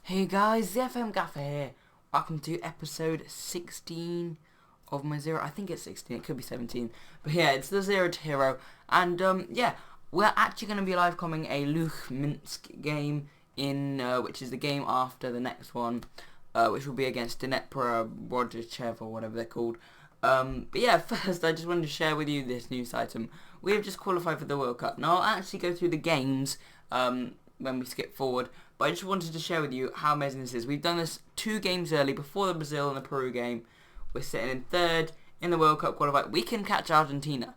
Hey guys, the FM Gaffer here. Welcome to episode 16 of my Zero. I think it's 16, it could be 17. But yeah, it's the Zero to Hero. And yeah, we're actually going to be live coming a Luch Minsk game which is the game after the next one, which will be against Dnepr Rodchev or whatever they're called. But yeah, first I just wanted to share with you this news item. We have just qualified for the World Cup. Now I'll actually go through the games when we skip forward, but I just wanted to share with you how amazing this is. We've done this 2 games early before the Brazil and the Peru game. We're sitting in 3rd in the World Cup qualified. We can catch Argentina.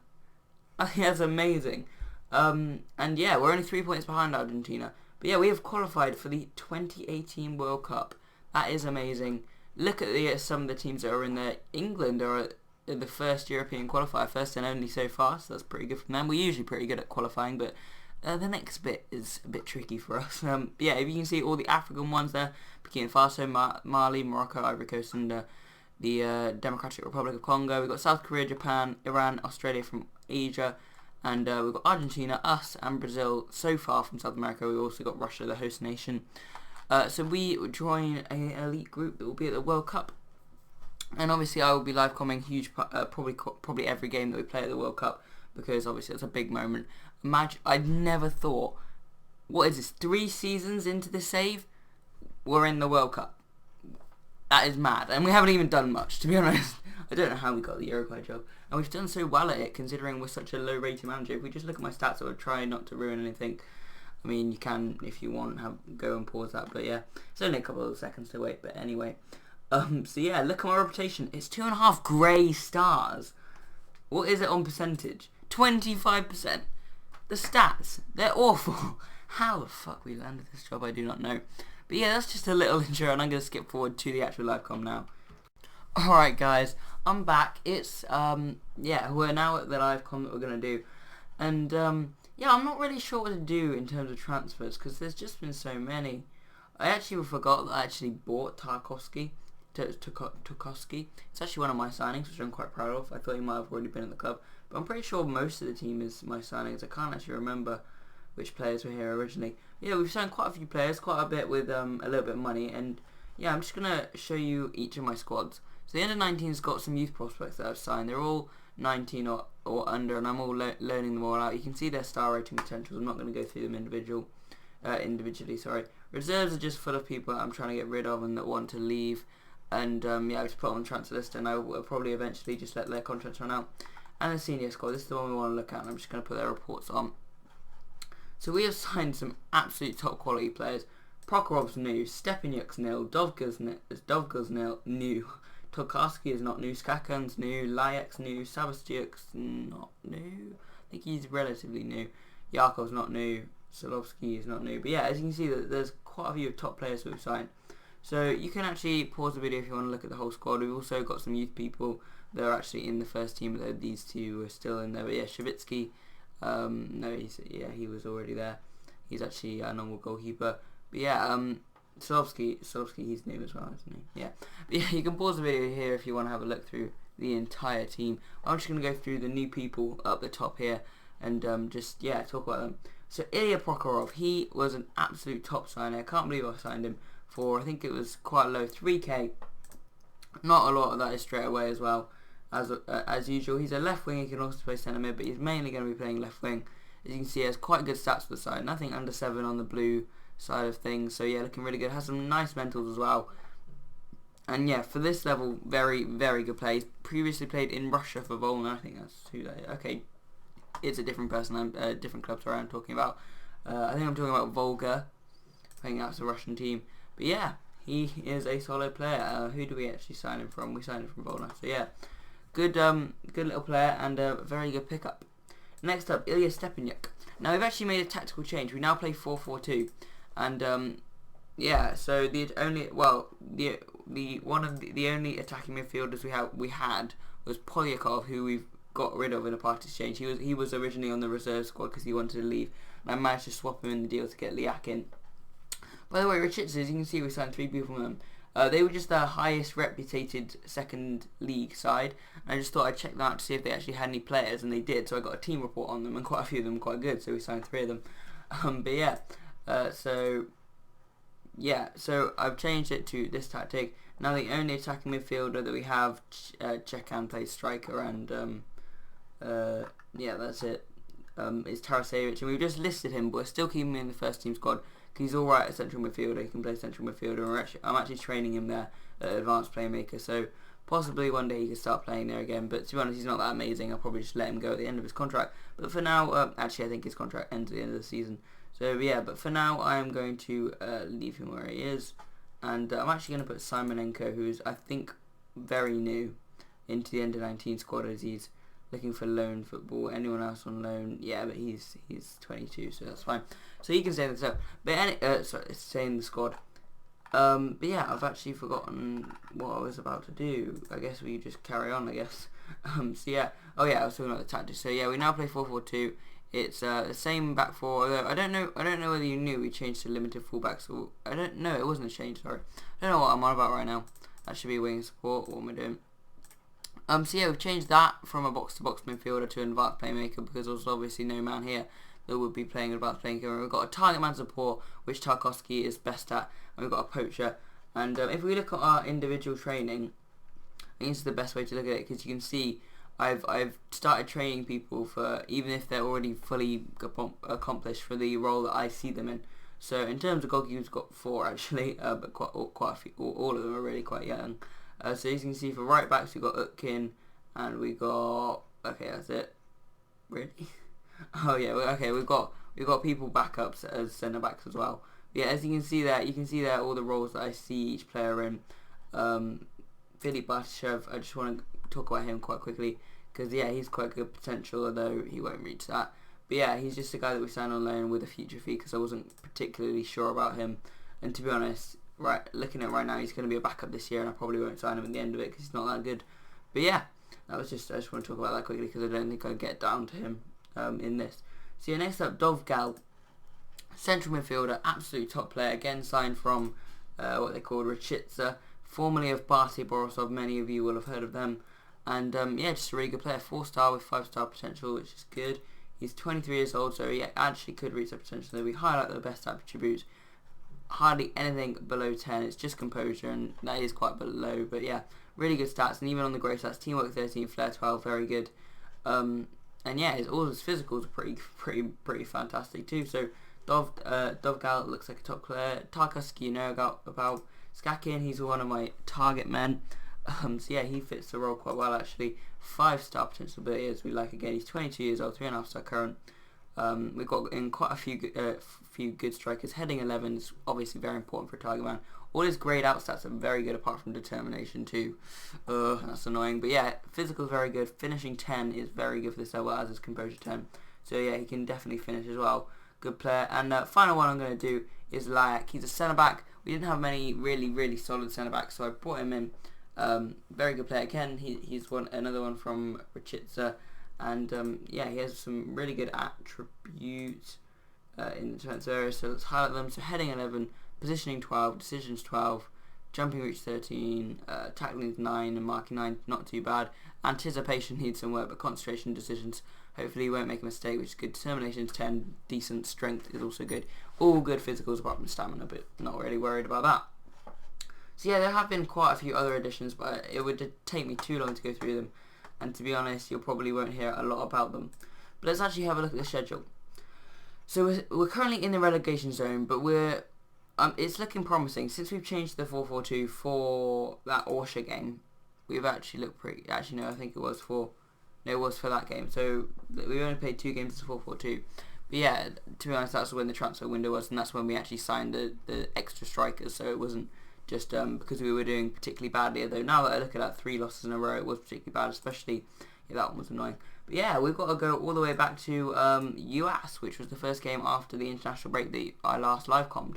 I think that's amazing. And yeah, we're only 3 points behind Argentina. But yeah, we have qualified for the 2018 World Cup. That is amazing. Look at some of the teams that are in there. England are the first European qualifier, first and only so far, so that's pretty good from them. We're usually pretty good at qualifying, but the next bit is a bit tricky for us. Yeah, if you can see all the African ones there, Burkina Faso, Mali, Morocco, Ivory Coast, and the Democratic Republic of Congo. We've got South Korea, Japan, Iran, Australia from Asia, and we've got Argentina, us, and Brazil so far from South America. We've also got Russia, the host nation. So we join an elite group that will be at the World Cup. And obviously I will be live commenting probably every game that we play at the World Cup, because obviously it's a big moment. Imagine, I'd never thought, what is this, 3 seasons into the save, we're in the World Cup. That is mad, and we haven't even done much, to be honest. I don't know how we got the Uruguay job, and we've done so well at it, considering we're such a low rated manager. If we just look at my stats, I would try not to ruin anything. I mean, you can, if you want, go and pause that, but yeah, it's only a couple of seconds to wait, but anyway. So yeah, look at my reputation. It's 2.5 grey stars. What is it on percentage? 25%. The stats, they're awful. How the fuck we landed this job, I do not know. But yeah, that's just a little intro, and I'm going to skip forward to the actual live com now. Alright guys, I'm back. It's, yeah, we're now at the live com that we're going to do. And, yeah, I'm not really sure what to do in terms of transfers, because there's just been so many. I actually forgot that I actually bought Tarkowski. It's actually one of my signings, which I'm quite proud of. I thought he might have already been in the club, but I'm pretty sure most of the team is my signings. I can't actually remember which players were here originally. Yeah, we've signed quite a few players, quite a bit with a little bit of money, and yeah, I'm just gonna show you each of my squads. So the under-19's got some youth prospects that I've signed. They're all 19 or under, and I'm all loaning them all out. You can see their star rating potentials. I'm not going to go through them individually. Sorry. Reserves are just full of people that I'm trying to get rid of and that want to leave. And yeah, I just put on the transfer list, and I will probably eventually just let their contracts run out. And the senior squad, this is the one we want to look at, and I'm just going to put their reports on. So we have signed some absolute top quality players. Prokhorov's new, Stepanuk's nil, Dovga's new, Tokarski is not new, Skakan's new, Layek's new, Sabastyuk's not new. I think he's relatively new. Yakov's not new, Solovsky is not new. But yeah, as you can see, there's quite a few top players who we've signed. So you can actually pause the video if you want to look at the whole squad. We've also got some youth people that are actually in the first team. Though these 2 are still in there. But yeah, Shavitsky, no, he was already there. He's actually a normal goalkeeper. But yeah, Solovsky, he's new as well, isn't he? Yeah. But yeah, you can pause the video here if you want to have a look through the entire team. I'm just going to go through the new people up the top here and just talk about them. So Ilya Prokhorov, he was an absolute top signer. I can't believe I signed him for, I think it was quite low, 3k. Not a lot of that is straight away as well. As usual, he's a left wing. He can also play centre mid, but he's mainly going to be playing left wing. As you can see, he has quite good stats for the side. Nothing under 7 on the blue side of things. So yeah, looking really good. Has some nice mentals as well. And yeah, for this level, very, very good play. He's previously played in Russia for Volna. I think that's who that is. Okay, it's a different person. Different club. Sorry, I'm talking about. I think I'm talking about Volga. I think that's a Russian team. But yeah, he is a solid player. Who do we actually sign him from? We signed him from Volna. So yeah, good little player and a very good pickup. Next up, Ilya Stepanuk. Now we've actually made a tactical change. We now play 4-4-2, and yeah. So the only attacking midfielders we had was Polyakov, who we've got rid of in a part exchange. He was originally on the reserve squad because he wanted to leave, and I managed to swap him in the deal to get Liak in. By the way, Richards, as you can see, we signed 3 people from them. They were just the highest reputed second league side, and I just thought I'd check them out to see if they actually had any players, and they did, so I got a team report on them, and quite a few of them were quite good, so we signed 3 of them. But yeah, so yeah, so I've changed it to this tactic. Now the only attacking midfielder that we have, Cekan plays striker, and yeah, that's it. Is Tarasevic, and we've just listed him, but we're still keeping him in the first team squad because he's all right at central midfielder. He can play central midfielder, and I'm actually training him there at advanced playmaker. So possibly one day he could start playing there again. But to be honest, he's not that amazing. I'll probably just let him go at the end of his contract. But for now, actually, I think his contract ends at the end of the season. So yeah, but for now, I am going to leave him where he is, and I'm actually going to put Simonenko, who's I think very new, into the under 19 squad as he's looking for loan football. Anyone else on loan? Yeah, but he's 22, so that's fine. So he can stay in the squad. But stay in the squad. But yeah, I've actually forgotten what I was about to do. I guess we just carry on. I guess. So yeah. Oh yeah, I was talking about the tactics. So yeah, we now play 4-4-2. It's the same back four. Although I don't know whether you knew we changed to limited fullbacks. Or I don't know. It wasn't a change. Sorry. I don't know what I'm on about right now. That should be wing support. What am I doing? So yeah, we've changed that from a box-to-box midfielder to an advanced playmaker because there's obviously no man here that would be playing advanced playmaker. And we've got a target man support, which Tarkowski is best at, and we've got a poacher. And if we look at our individual training, I think this is the best way to look at it because you can see I've started training people for even if they're already fully accomplished for the role that I see them in. So in terms of goalkeepers, we've got 4 actually, but quite a few. All of them are really quite young. So as you can see, for right backs we've got Utkin, and we got that's it. Really? Oh yeah. Okay, we've got people backups as centre backs as well. But yeah, as you can see there all the roles that I see each player in. Filip Bartashev, I just want to talk about him quite quickly because yeah, he's quite good potential, although he won't reach that. But yeah, he's just a guy that we signed on loan with a future fee because I wasn't particularly sure about him, and to be honest, looking at it right now, he's going to be a backup this year, and I probably won't sign him at the end of it because he's not that good. But yeah, I just want to talk about that quickly because I don't think I'd get down to him in this. So yeah, next up, Dovgal, central midfielder, absolute top player, again signed from what they called Rachitsa, formerly of Bate Borisov. Many of you will have heard of them, and yeah, just a really good player, 4-star with 5-star potential, which is good. He's 23 years old, so he actually could reach that potential. So we highlight the best attributes. Hardly anything below 10. It's just composure, and that is quite below. But yeah, really good stats, and even on the great stats, teamwork 13, flair 12, very good. And yeah, all his physicals are pretty fantastic too. So Dovgal looks like a top player. Tarkowski, you know about Skakin. He's one of my target men. So yeah, he fits the role quite well actually. 5-star potential ability as we like. Again, he's 22 years old, 3.5-star current. We've got in quite a few good strikers. Heading 11 is obviously very important for a target man. All his grade out stats are very good apart from determination too. That's annoying. But yeah, physical is very good. Finishing 10 is very good for this level, as is composure 10. So yeah, he can definitely finish as well. Good player. And final one I'm going to do is Layak. He's a centre back. We didn't have many really solid centre backs, so I brought him in. Very good player again. He's another one from Rachitsa, and yeah, he has some really good attributes in the defensive area. So let's highlight them. So heading 11, positioning 12, decisions 12, jumping reach 13, tackling 9, and marking 9. Not too bad. Anticipation needs some work, but concentration, decisions. Hopefully he won't make a mistake, which is good. Determination is 10, decent. Strength is also good. All good physicals apart from stamina, but not really worried about that. So yeah, there have been quite a few other additions, but it would take me too long to go through them, and to be honest, you probably won't hear a lot about them. But let's actually have a look at the schedule. So we're currently in the relegation zone, but it's looking promising. Since we've changed the 4-4-2 for that Orsha game, we've actually looked pretty... Actually, no, I think it was for that game. So we only played 2 games as 4-4-2. But yeah, to be honest, that's when the transfer window was, and that's when we actually signed the extra strikers, so it wasn't just because we were doing particularly badly. Although now that I look at that, 3 losses in a row, it was particularly bad, especially that one was annoying. But yeah, we've got to go all the way back to UAS, which was the first game after the international break that I last live commed.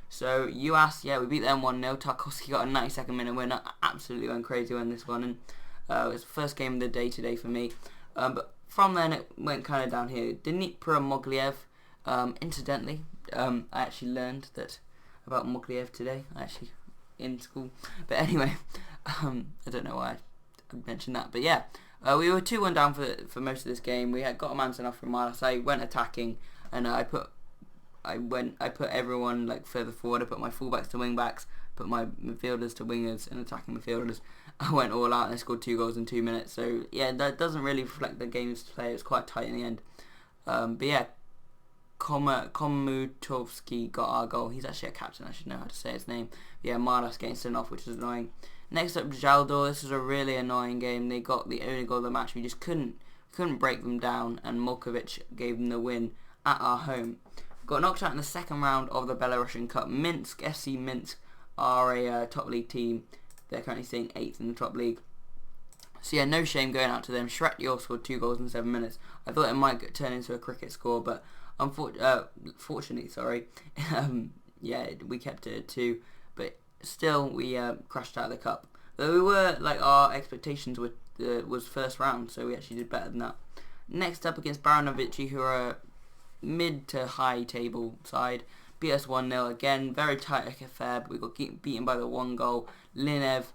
So UAS, yeah, we beat them 1-0. Tarkowski got a 92nd minute winner. Absolutely went crazy on this one, and it was the first game of the day today for me. But from then it went kind of down here. Dnipro Mogliev. Incidentally, I actually learned that about Mogliev today. In school, but anyway, I don't know why I mentioned that, but yeah, we were 2-1 down for most of this game. We had got a man sent off from Miles. I went attacking, and I I put everyone like further forward. I put my fullbacks to wing backs, put my midfielders to wingers and attacking midfielders. I went all out and I scored 2 goals in 2 minutes. So yeah, that doesn't really reflect the game's play. It was quite tight in the end. But yeah, Komutovsky got our goal. He's actually a captain. I should know how to say his name. But yeah, Mardas getting sent off, which is annoying. Next up, Jaldor. This was a really annoying game. They got the only goal of the match. We just couldn't break them down, and Mulkovic gave them the win at our home. Got knocked out in the second round of the Belarusian Cup. Minsk, FC Minsk, are a top league team. They're currently sitting 8th in the top league. So yeah, no shame going out to them. Shretyor scored 2 goals in 7 minutes. I thought it might turn into a cricket score, but fortunately, yeah, we kept it at 2. But still, we crashed out of the cup. Though we were, like, our expectations was first round, so we actually did better than that. Next up against Baranovici, who are a mid to high table side. Beat us 1-0 again. Very tight affair, but we got beaten by the 1 goal. Linev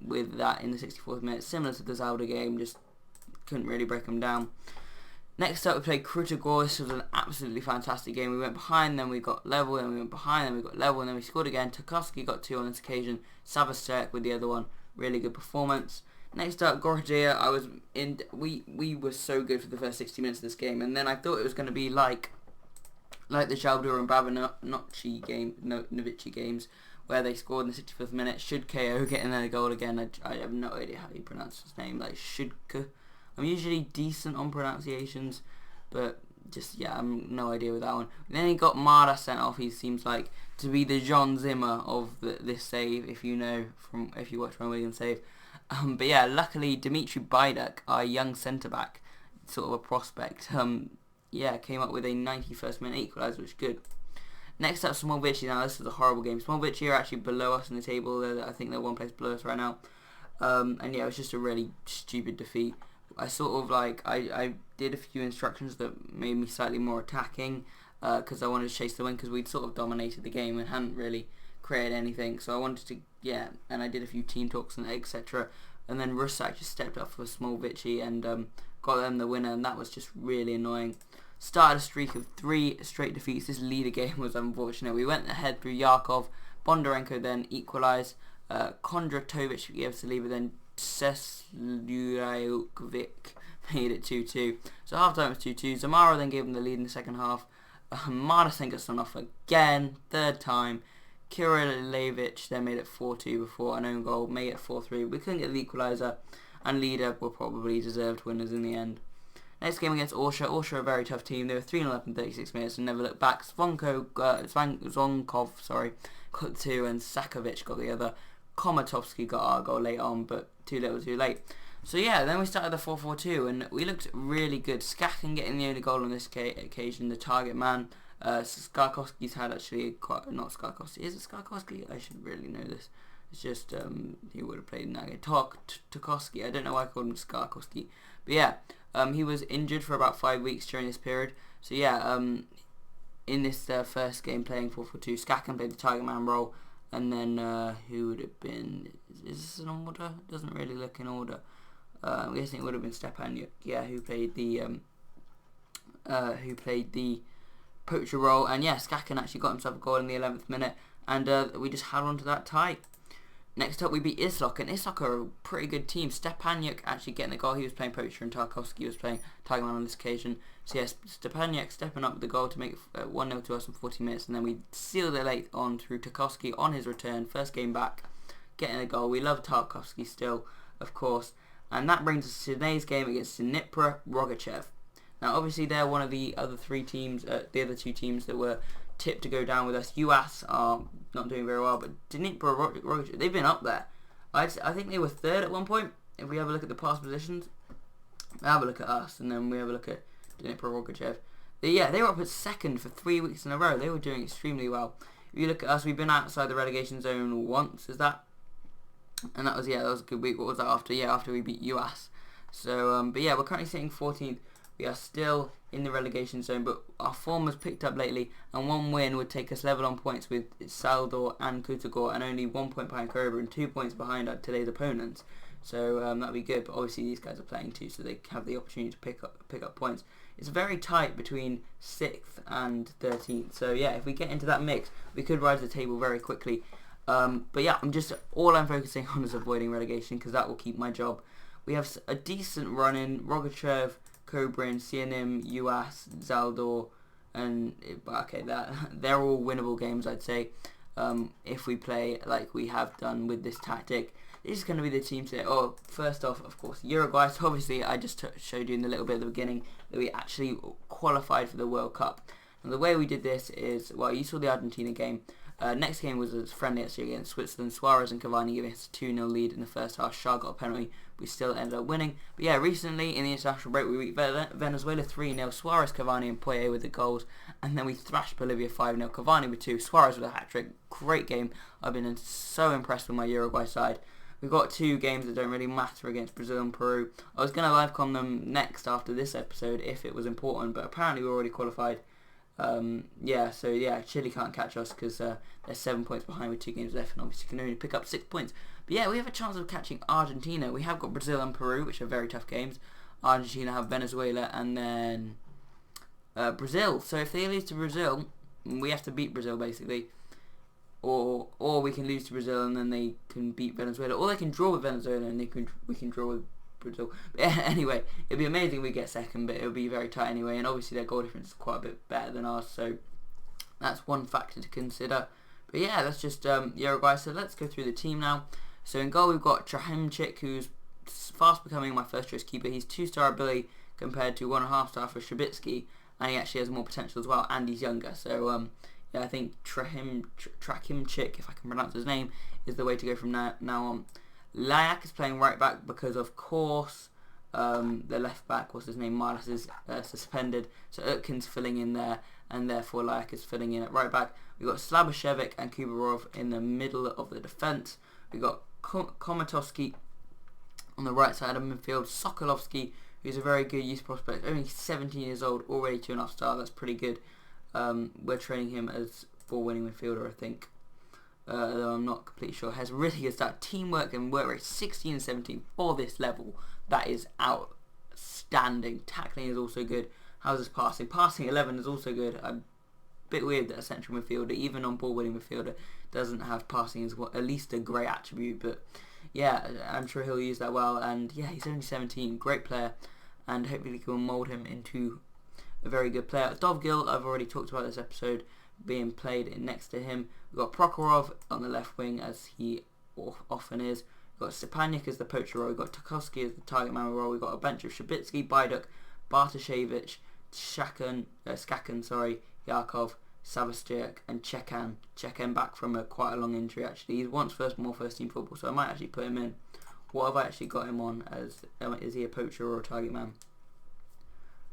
with that in the 64th minute. Similar to the Zalda game, just couldn't really break them down. Next up we played Krutogor. This was an absolutely fantastic game. We went behind, then we got level, then we went behind, then we got level, and then we scored again. Tarkovsky got 2 on this occasion. Savastek with the other one. Really good performance. Next up, Gorodea. We were so good for the first 60 minutes of this game, and then I thought it was going to be like the Jaldur and Babanovici games, where they scored in the 65th minute. Should KO get in their goal again? I have no idea how you pronounce his name. Like Shudka. I'm usually decent on pronunciations, but just yeah, I'm no idea with that one. Then he got Mara sent off. He seems like to be the John Zimmer of this save, if you watch my Wigan save. But yeah, luckily Dimitri Bajdak, our young centre back, sort of a prospect, came up with a 91st minute equaliser, which is good. Next up, Smolvici. Now this was a horrible game. Smolvici are actually below us in the table. I think they're 1 place below us right now. And yeah, it was just a really stupid defeat. I sort of I did a few instructions that made me slightly more attacking because I wanted to chase the win because we'd sort of dominated the game and hadn't really created anything. So I wanted to, and I did a few team talks and etc. And then Rusak just stepped up for Smolvici and got them the winner, and that was just really annoying. Started a streak of 3 straight defeats. This leader game was unfortunate. We went ahead through Yarkov. Bondarenko then equalised. Kondratovic gave us the lead, then Seslujovic made it 2-2. So half time was 2-2. Zamara then gave them the lead in the second half. Mardasen got sent off again, 3rd time. Kirilevich then made it 4-2 before an own goal, made it 4-3. We couldn't get the equaliser, and Leader were probably deserved winners in the end. Next game against Orsha. Orsha are a very tough team. They were 3-0 up in 36 minutes and never looked back. Zvonkov got 2 and Sakovic got the other. Komatovsky got our goal late on, but too little too late. So yeah, then we started the 4-4-2 and we looked really good. Skaken getting the only goal on this occasion, the target man. Skarkovsky's had actually not Skarkovsky. Is it Skarkovsky? I should really know this. It's just he would have played in that game. Tarkovsky. I don't know why I called him Skarkovsky. But yeah, he was injured for about 5 weeks during this period. So yeah, in this first game playing 4-4-2, Skaken played the target man role. And then who would have been? Is this in order? Doesn't really look in order. I'm guessing it would have been Stepan. Yeah, who played the poacher role. And yeah, Skaken actually got himself a goal in the 11th minute, and we just held on to that tie. Next up, we beat Islok, and Islok are a pretty good team. Stepaniuk actually getting the goal. He was playing poacher, and Tarkovsky was playing target man on this occasion. So yes, Stepaniuk stepping up with the goal to make it 1-0 to us in 40 minutes, and then we sealed it late on through Tarkovsky on his return, first game back, getting a goal. We love Tarkovsky still, of course, and that brings us to today's game against Dnipro Rogachev. Now, obviously, they're one of the other 3 teams, the other 2 teams that were tipped to go down with us. UAS are not doing very well, but Dnipro Rogachev, they've been up there. I think they were 3rd at one point. If we have a look at the past positions, we have a look at us, and then we have a look at Dnipro Rogachev. They were up at 2nd for 3 weeks in a row. They were doing extremely well. If you look at us, we've been outside the relegation zone once, is that? And that was a good week. What was that after? Yeah, after we beat UAS. So, but yeah, we're currently sitting 14th. We are still in the relegation zone, but our form has picked up lately, and 1 win would take us level on points with Saldor and Kutagor, and only 1 point behind Krober and 2 points behind today's opponents. So that'd be good. But obviously these guys are playing too, so they have the opportunity to pick up points. it's very tight between 6th and 13th. So yeah, if we get into that mix, we could rise the table very quickly. But yeah, all I'm focusing on is avoiding relegation, because that will keep my job. We have a decent run in Rogachev, Kobrin, Sianim, UAS, Zaldor, and okay, they're all winnable games, I'd say. If we play like we have done with this tactic. This is going to be the team today. Oh, first off, of course, Uruguay. So obviously, I just showed you in the little bit at the beginning that we actually qualified for the World Cup. And the way we did this is, well, you saw the Argentina game. Next game was a friendly actually against Switzerland. Suarez and Cavani giving us a 2-0 lead in the first half. Shah got a penalty. We still ended up winning. But yeah, recently in the international break, we beat Venezuela 3-0. Suarez, Cavani and Poyet with the goals. And then we thrashed Bolivia 5-0. Cavani with 2. Suarez with a hat-trick. Great game. I've been so impressed with my Uruguay side. We've got 2 games that don't really matter against Brazil and Peru. I was going to live con them next after this episode if it was important, but apparently we're already qualified. Chile can't catch us because they're 7 points behind with 2 games left, and obviously can only pick up 6 points. But yeah, we have a chance of catching Argentina. We have got Brazil and Peru, which are very tough games. Argentina have Venezuela and then Brazil. So if they lose to Brazil, we have to beat Brazil basically. Or we can lose to Brazil and then they can beat Venezuela, or they can draw with Venezuela and we can draw with Brazil. But anyway, it'd be amazing if we get second, but it'll be very tight anyway, and obviously their goal difference is quite a bit better than ours, so that's one factor to consider. But yeah, that's just Uruguay. So let's go through the team now. So in goal we've got Trahimchik, who's fast becoming my first choice keeper. He's 2-star ability compared to 1.5-star for Shabitsky, and he actually has more potential as well, and he's younger. So yeah, I think Trahimchik, if I can pronounce his name, is the way to go from now on. Layak is playing right back because, of course, the left back, what's his name, Marlis, is suspended. So Utkin's filling in there, and therefore Layak is filling in at right back. We've got Slabashevic and Kubarov in the middle of the defence. We've got Komatovsky on the right side of midfield. Sokolovsky, who's a very good youth prospect, only 17 years old, already 2.5-star. That's pretty good. We're training him as ball-winning midfielder, I think. Though I'm not completely sure. Has really good start. Teamwork and work rate 16 and 17 for this level. That is outstanding. Tackling is also good. How's his passing? Passing 11 is also good. A bit weird that a central midfielder, even on ball-winning midfielder, doesn't have passing as well, at least a great attribute. But yeah, I'm sure he'll use that well. And yeah, he's only 17. Great player. And hopefully we can mould him into a very good player. Dovgil, I've already talked about this episode, being played next to him. We've got Prokhorov on the left wing, as he often is. We've got Stepanik as the poacher role. We've got Tarkovsky as the target man role. We've got a bench of Shabitsky, Baiduk, Bartoshevich, Skaken, Yakov, Savastyak and Chekan. Chekan back from quite a long injury actually. He wants more first team football, so I might actually put him in. What have I actually got him on as? Is he a poacher or a target man?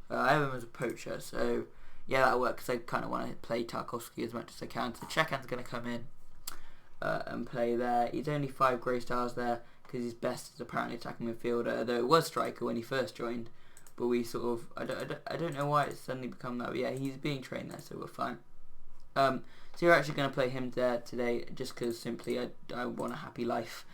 I have him as a poacher, so yeah, that'll work because I kind of want to play Tarkovsky as much as I can. So Chekan's going to come in and play there. He's only 5 grey stars there because his best is apparently attacking midfielder, though it was striker when he first joined. But we sort of, I don't know why it's suddenly become that, but yeah, he's being trained there, so we're fine. So we're actually going to play him there today just because simply I want a happy life.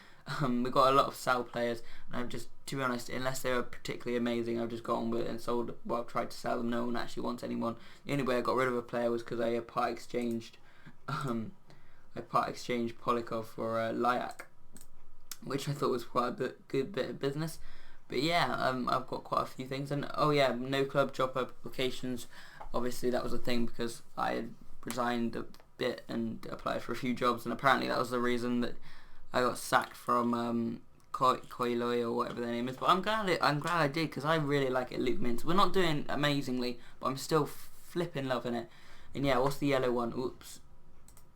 We've got a lot of Sal players, and I've just, to be honest, unless they were particularly amazing, I've just got on with it and sold. Well, I've tried to sell them. No one actually wants anyone. The only way I got rid of a player was because I part exchanged. Polikov for Layak, which I thought was quite a good bit of business. But yeah, I've got quite a few things, and oh yeah, no club job applications. Obviously, that was a thing because I had resigned a bit and applied for a few jobs, and apparently that was the reason that I got sacked from Koiloi or whatever their name is. But I'm glad I did because I really like it. Luke Mintz. We're not doing amazingly, but I'm still flipping loving it. And yeah, what's the yellow one? Oops.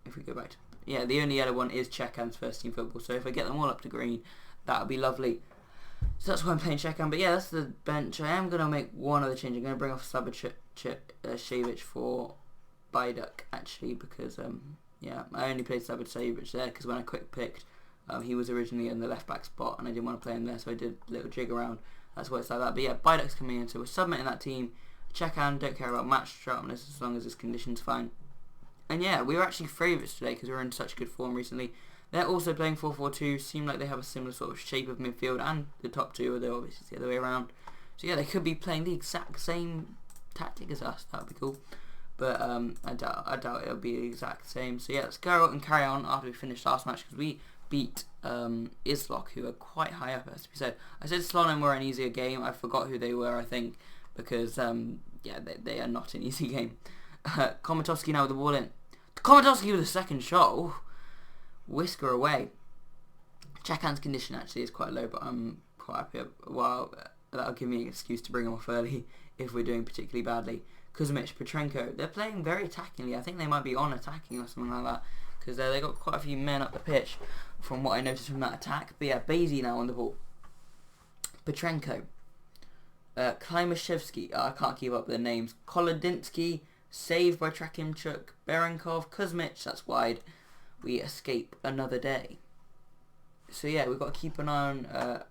If we go back to the only yellow one is Chekan's first team football. So if I get them all up to green, that would be lovely. So that's why I'm playing Chekan. But yeah, that's the bench. I am gonna make one other change. I'm gonna bring off Slabashevich for Baiduk actually because I only played Slabashevich there because when I quick picked. He was originally in the left back spot and I didn't want to play him there, so I did a little jig around. That's why it's like that. But yeah, Baiduk's coming in, so we're submitting that team. Chekan, don't care about match sharpness as long as his condition's fine. And yeah, we were actually favourites today because we were in such good form recently. They're also playing 4-4-2, seem like they have a similar sort of shape of midfield, and the top two, although obviously it's the other way around. So yeah, they could be playing the exact same tactic as us. That would be cool. But I doubt it'll be the exact same. So yeah, let's go and carry on after we finish last match, because we beat Islok, who are quite high up, as we said. I said Slonim were an easier game. I forgot who they were, I think, because yeah, they are not an easy game. Komatovsky now with the ball in. Komatovsky with the second shot. Ooh. Whisker away. Chekhan's condition actually is quite low, but I'm quite happy. Well, that'll give me an excuse to bring him off early if we're doing particularly badly. Kuzmich, Petrenko, they're playing very attackingly. I think they might be on attacking or something like that, because they got quite a few men up the pitch from what I noticed from that attack. But yeah, Bazy now on the ball. Petrenko. Klimashevsky, I can't keep up their names. Kolodinsky, saved by Trakimchuk. Berenkov, Kuzmich, that's wide. We escape another day. So yeah, we've got to keep an eye on...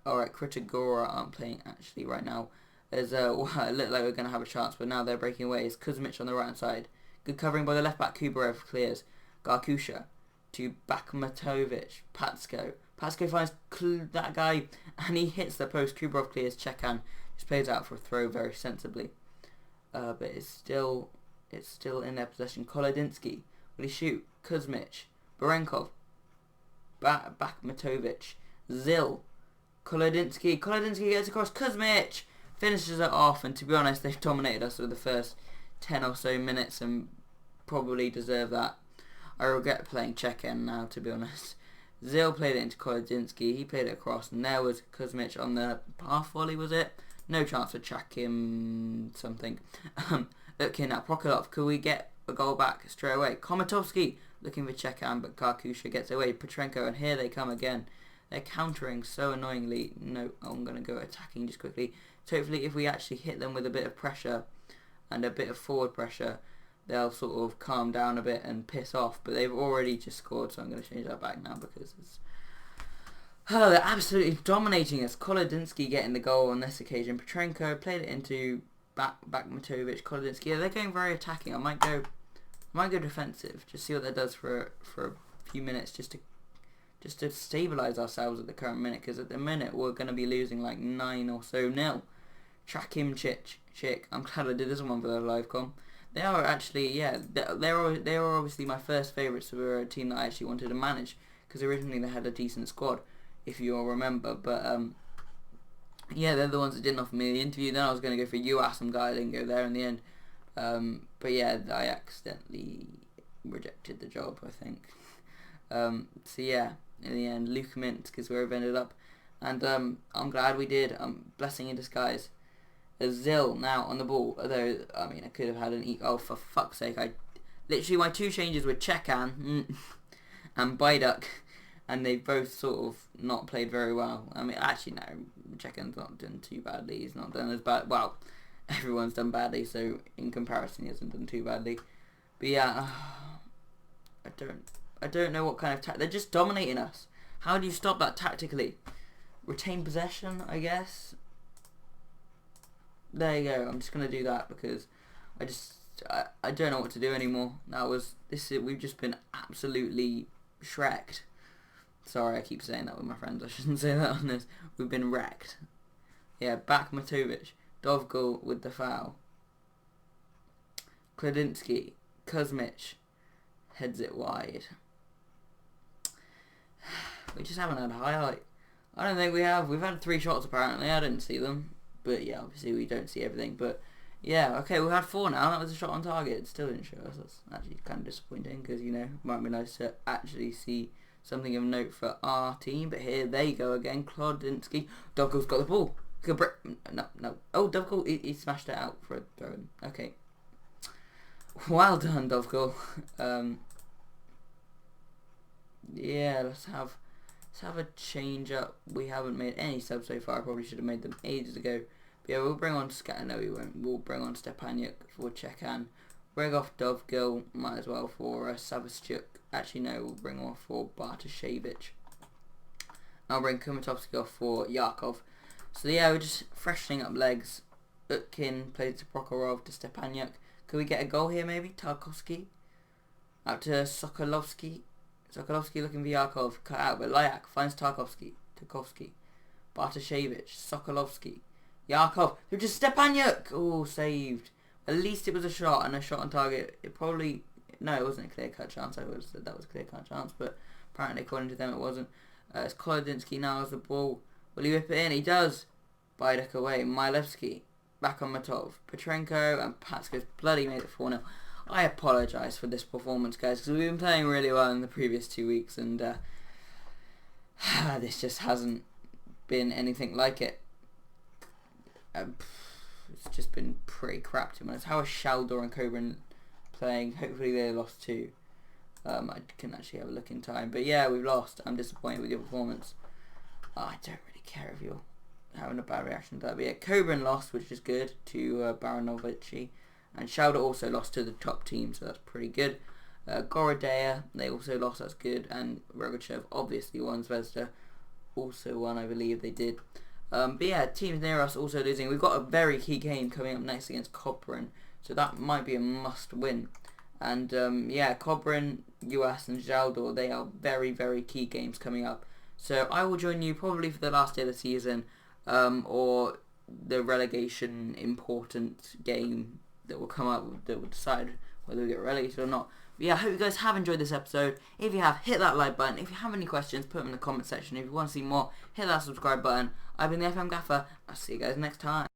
Alright, Kritagora aren't playing actually right now. There's well, it looked like we're going to have a chance, but now they're breaking away. It's Kuzmich on the right hand side. Good covering by the left back. Kubarev clears. Garkusha to Bakhmatovic. Patsko. Patsko finds that guy and he hits the post. Kubarov clears. Chekhan just plays out for a throw very sensibly. But it's still in their possession. Kolodinsky. Will he shoot? Kuzmich. Berenkov. Bakhmatovic. Zil. Kolodinsky. Kolodinsky gets across. Kuzmich finishes it off, and to be honest, they've dominated us with the first 10 or so minutes and probably deserve that. I regret playing Chekhan now, to be honest. Zil played it into Kolodinsky, he played it across, and there was Kuzmich on the half volley, was it? No chance to track him something. Looking at Prokhorov, could we get a goal back straight away? Komatovsky looking for Chekhan, but Garkusha gets away. Petrenko, and here they come again. They're countering so annoyingly. No, I'm going to go attacking just quickly. So hopefully if we actually hit them with a bit of pressure and a bit of forward pressure, they'll sort of calm down a bit and piss off. But they've already just scored, so I'm going to change that back now because it's... Oh, they're absolutely dominating us. Kolodinsky getting the goal on this occasion. Petrenko played it into Bakhmatovic. Kolodinsky, yeah, they're going very attacking. I might go defensive. Just see what that does for a few minutes, just to stabilise ourselves at the current minute, because at the minute we're going to be losing like 9 or so nil. Trakimchik. I'm glad I did this one for the live com. They are actually, yeah, they are obviously my first favourites for a team that I actually wanted to manage, because originally they had a decent squad, if you all remember. But yeah, they're the ones that didn't offer me the interview. Then I was going to go for UAS, some guy, I didn't go there in the end. But yeah, I accidentally rejected the job, I think. So yeah, in the end, Luka Minsk is where I've ended up, and I'm glad we did. Blessing in disguise. Zil now on the ball, although I mean I could have had an oh for fuck's sake, I literally my two changes were Chekhan and Baiduk, and they both sort of not played very well. I mean actually no, Chekhan's not done too badly, he's not done as bad, well everyone's done badly, so in comparison he hasn't done too badly. But yeah, I don't know what kind of they're just dominating us. How do you stop that tactically? Retain possession, I guess. There you go. I'm just gonna do that because I don't know what to do anymore. We've just been absolutely shreked. Sorry, I keep saying that with my friends. I shouldn't say that on this. We've been wrecked. Yeah, Bakhmatovic, Dovgal with the foul. Kledinsky, Kuzmich heads it wide. We just haven't had a highlight. I don't think we have. We've had 3 shots apparently. I didn't see them. But yeah, obviously we don't see everything. But yeah, okay, we've had 4 now. That was a shot on target. It still didn't show us. That's actually kind of disappointing because, you know, it might be nice to actually see something of note for our team. But here they go again. Klodinsky. Dovgal's got the ball. No. Oh, Dovgal, he smashed it out for a throw. Okay. Well done, Dovgal. Yeah, let's have a change up. We haven't made any subs so far. I probably should have made them ages ago. But yeah, we'll bring on no we won't. We'll bring on Stepanyuk for Chekhan. Bring off Dovgal, might as well for Savastchuk. Actually no, we'll bring off for Bartoshevich. I'll bring Kumatovsky off for Yakov. So yeah, we're just freshening up legs. Utkin plays to Prokhorov, to Stepanyuk. Could we get a goal here maybe? Tarkovsky. Out to Sokolovsky. Sokolovsky looking for Yakov, cut out, but Lyak finds Tarkovsky, Bartoshevich, Sokolovsky, Yakov, who just Stepanyuk! Oh, saved. At least it was a shot and a shot on target. It probably... No, it wasn't a clear-cut chance. I would have said that was a clear-cut chance, but apparently according to them it wasn't. It's Kolodinsky now has the ball. Will he whip it in? He does. Bajdak away. Milevski back on Matov. Petrenko and Patskos bloody made it 4-0. I apologise for this performance, guys, because we've been playing really well in the previous 2 weeks, and this just hasn't been anything like it. It's just been pretty crap, to be honest. How are Shaldor and Coburn playing? Hopefully they lost too. I can actually have a look in time. But yeah, we've lost. I'm disappointed with your performance. I don't really care if you're having a bad reaction to that. But yeah, Coburn lost, which is good, to Baranovici. And Shaldor also lost to the top team, so that's pretty good. Gorodea, they also lost, that's good. And Rogachev obviously won. Zvezda also won, I believe they did. But yeah, teams near us also losing. We've got a very key game coming up next against Cobran, so that might be a must win. And yeah, Cobran, US and Shaldor, they are very, very key games coming up. So I will join you probably for the last day of the season, or the relegation important game that will come up that will decide whether we get relegated or not. But yeah, I hope you guys have enjoyed this episode. If you have, hit that like button. If you have any questions, put them in the comment section. If you want to see more, hit that subscribe button. I've been the FM Gaffer. I'll see you guys next time.